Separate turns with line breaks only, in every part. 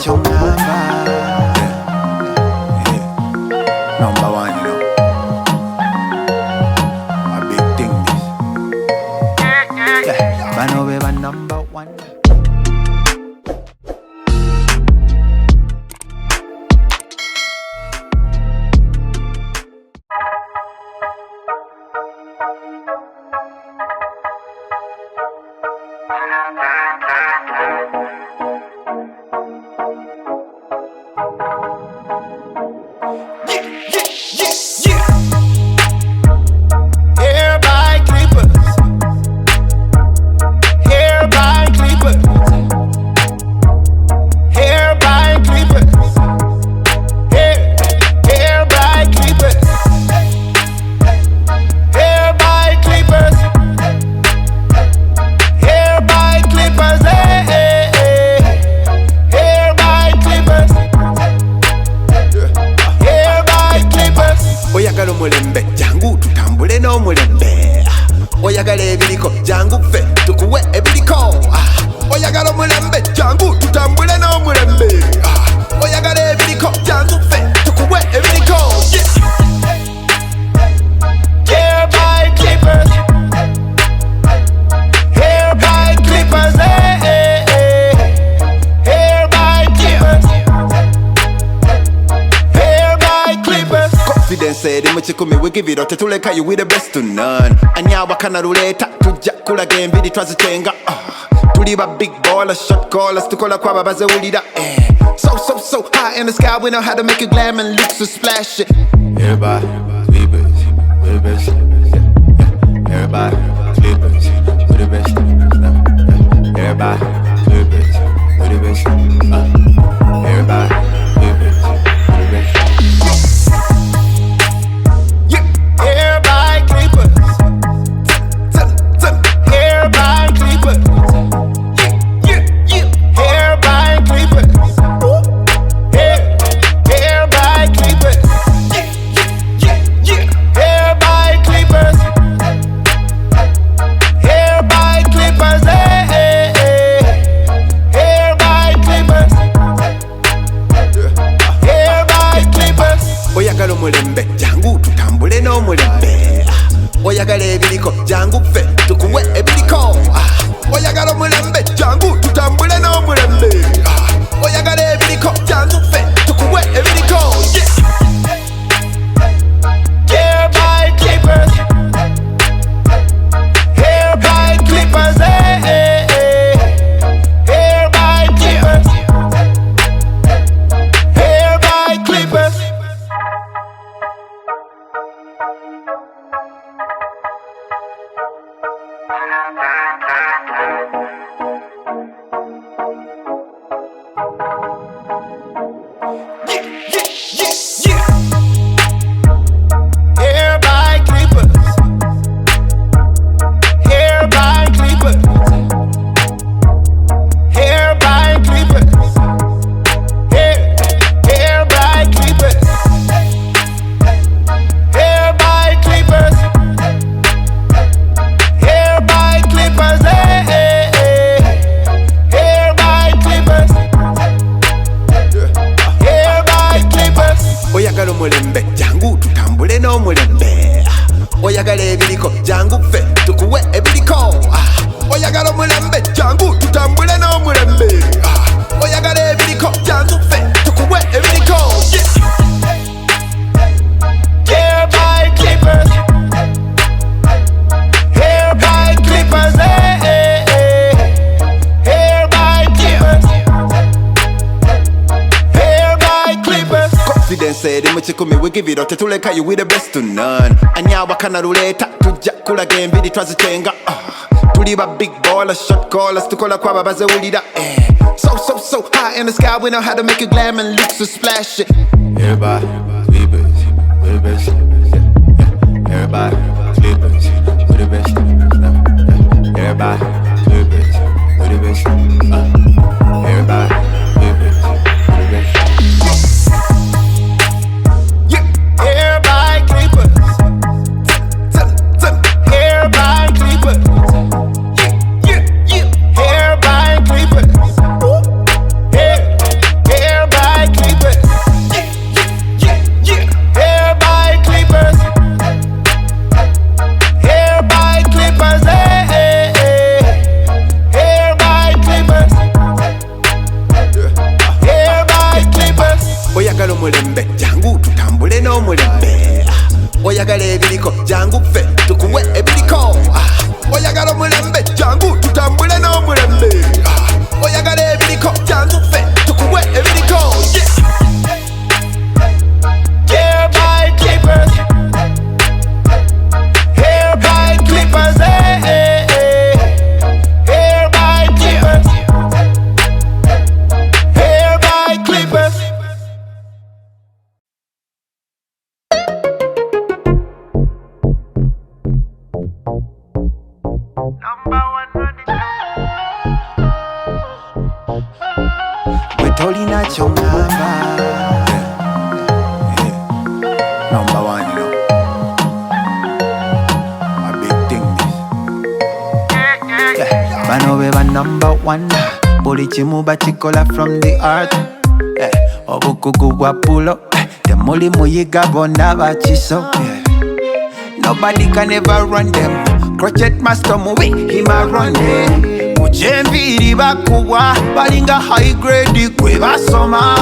chongamba. Number one, you know. A big thing this. Yeah, man over my number one.
Mulembe, jangu tutambule no mulembe. Oyagala ebiriko, jangu ffe tukuwe ebiriko. Oyagala mulembe, jangu tutambule no mulembe. Oyagala ebiriko, jangu ffe tukuwe ebiriko. Hair by clippers, hair by clippers, hair by clippers, hair by clippers. Confidence said in muchikumi we give it out tetuleka you with the best to none. Anyawa kana ruleta tujja kulaga embiri twazitenga. Tuli ba big baller shot callers tukola kwa babaze ulira. So high in the sky we know how to make it glam and look so splash it. Everybody clippers, we the best. Everybody clippers, we the best. Everybody clippers, we the best. Everybody clippers, we the best. Hair by clippers, hair by clippers, hair by clippers, hair by clippers, hair by clippers, hair by clippers, hair by clippers, hair by clippers. Oyagala mulembe, jangu tutambule no mulembe. Oyagala ebiriko, jangu ffe tukuwe ebiriko. Oyagala mulembe, jangu tutambule no mulembe. Oyagala ebiriko, jangu ffe tukuwe ebiriko. Hair by clippers, hair by clippers, hair by clippers, hair by clippers. Hair by clippers, hair by clippers, hair by clippers, hair by clippers, hair by clippers, hair by clippers, hair by clippers, hair by clippers. Oyagala mulembe, jangu tutambule no mulembe. Oyagala ebiriko, jangu ffe tukuwe ebiriko. Oyagala mulembe, jangu tutambule no mulembe. Oyagala ebiriko, jangu ffe tukuwe ebiriko. Hair by clippers, hair by clippers, hair by clippers, hair by clippers. Confidence said in muchikumi we give it out tetuleka you with the best to none. Anyawa kana ruleta tujja kulaga embiri twazitenga. Tuli ba big baller shot callers tukola kwa babaze ulira. So high in the sky we know how to make it glam and look so splash it. Everybody clippers, we the best. Everybody clippers, we the best. Everybody clippers, we the best. Everybody clippers, we the best. Hair by clippers, hair by clippers, hair by clippers, hair n'omulembe jangu tutambule n'omulembe oyagala ebiriko jangu ffe tukuwe ebiriko oyagala omulembe jangu tutambule n'omulembe oyagala ebiriko jangu ffe tukuwe ebiriko Hair by clippers, hair by clippers, hair by clippers, hair by clippers.
Gwe tolina ky'oŋŋamba. Number one, you know. A big thing this. Yeah. Bano be ba number one. Buli kimu bakikola from the heart. Obukugu bwa pulo. Temuli muyiga bonna bakiso. Nobody can ever run them. Crochet master mubi hima run them. Mujembiri bakuwa balinga high grade kwe basoma.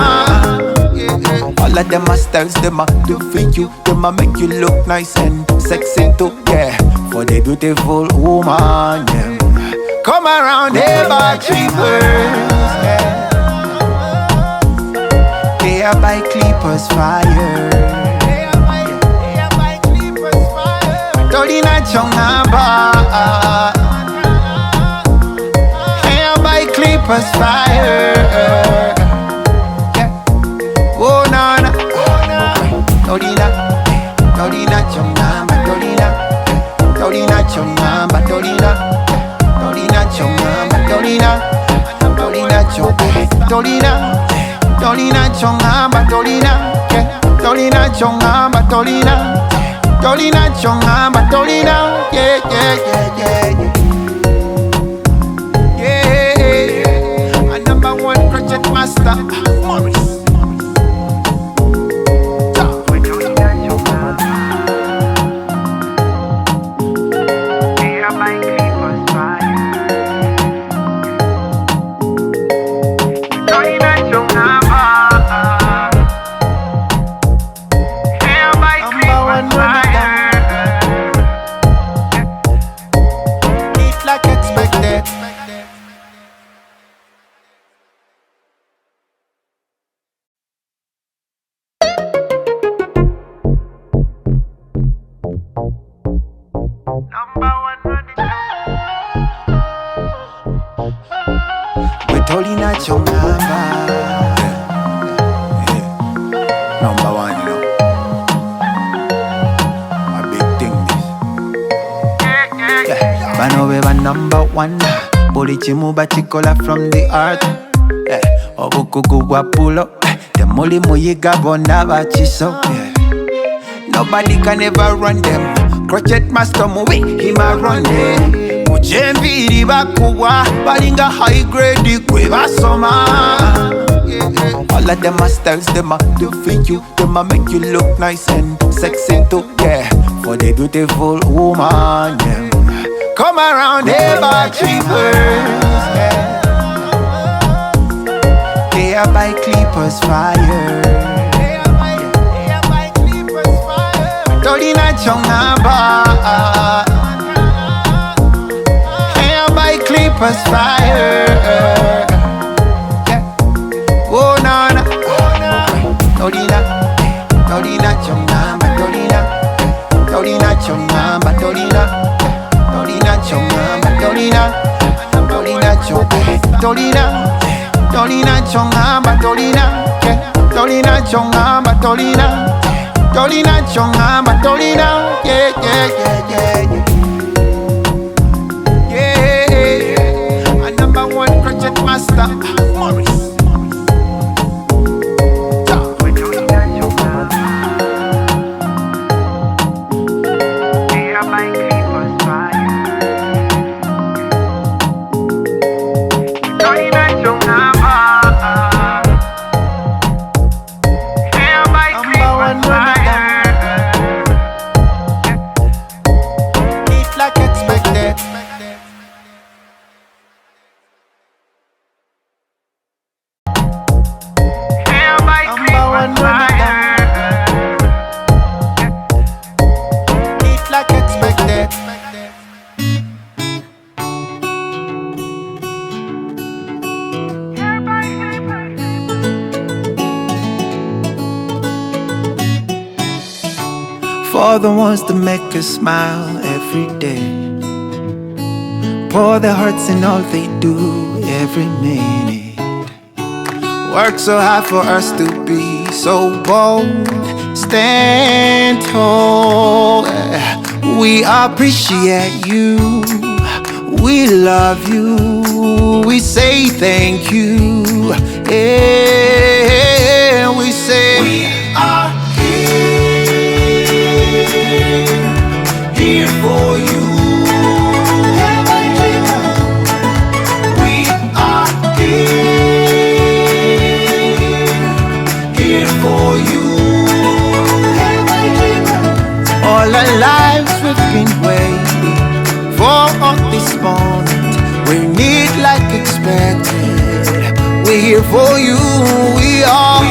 All of them are styles, them are do for you. Them are make you look nice and sexy too, yeah. For the beautiful woman, yeah. Come around here by clippers, yeah. They are by clippers fire. Tolina chongaba. They are by clippers fire. Oh na na, Dolina, Dolina chongamba, Dolina, Dolina chongamba, Dolina, Dolina chongamba, Dolina, Dolina chongamba, Dolina, Dolina chongamba, Dolina, Dolina chongamba, Dolina, Dolina chongamba, Dolina, yeah yeah yeah yeah yeah. A number one project master, Morris. Tolina chongamba. Number one, you know. A big thing this. Yeah. Bano be ba number one. Buli kimu bakikola from the heart. Obukugu bwa pulo. Temuli muyiga bonna bakiso. Nobody can ever run them. Crochet master mubi hima run them. Mujembiri bakuwa balinga high grade kwe basoma. All of them are styles, them are do for you. Them are make you look nice and sexy too, yeah. For the beautiful woman, yeah. Come around here by clippers, yeah. They are by clippers fire. Dolina chongaba. Clippers fire, yeah. Oh na na, Dolina, Dolina chongamba, Dolina, Dolina chongamba, Dolina, Dolina chongamba, Dolina, Dolina chongamba, Dolina, Dolina chongamba, Dolina, Dolina chongamba, Dolina, Dolina chongamba, Dolina, yeah yeah yeah yeah yeah. Master Morris. Number one, for the ones that make us smile every day. Pour their hearts in all they do every minute. Work so hard for us to be so bold. Stand tall. We appreciate you. We love you. We say thank you. Yeah, we say we are here for you. We are here for you. All our lives we've been waiting for this moment. We need like expected. We're here for you. We are